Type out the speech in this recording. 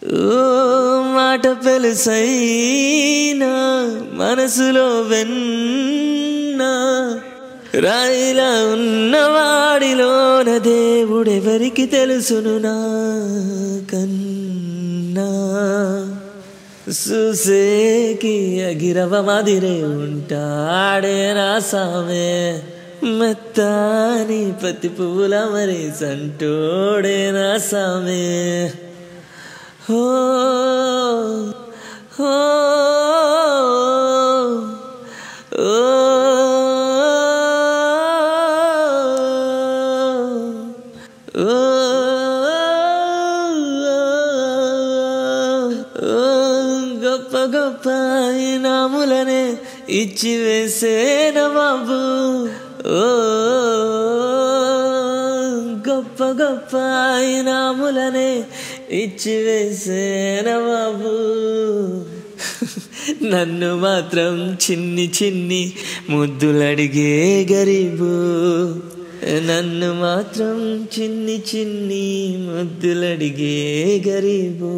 ఓ మాట పెలుసైనా మనసులో వెన్నా రాయిలా ఉన్నవాడిలోన దేవుడెవరికి తెలుసును నా కన్నా చూసేకి అగిరవ మదిరే ఉంటాడే నా సామే మెత్తాని పత్తి పువ్వుల మరి సంటోడే నా సామే హో హో గొప్ప గొప్ప ఇనాములనే ఇచ్చి వేసేన బాబు ఓ గొప్ప గొప్ప ఇనాములనే ఇచ్చి వేసేన బాబు నన్ను మాత్రం చిన్ని చిన్ని ముద్దులడిగే గరీబు నన్ను మాత్రం చిన్ని చిన్ని ముద్దులడిగే గరీబు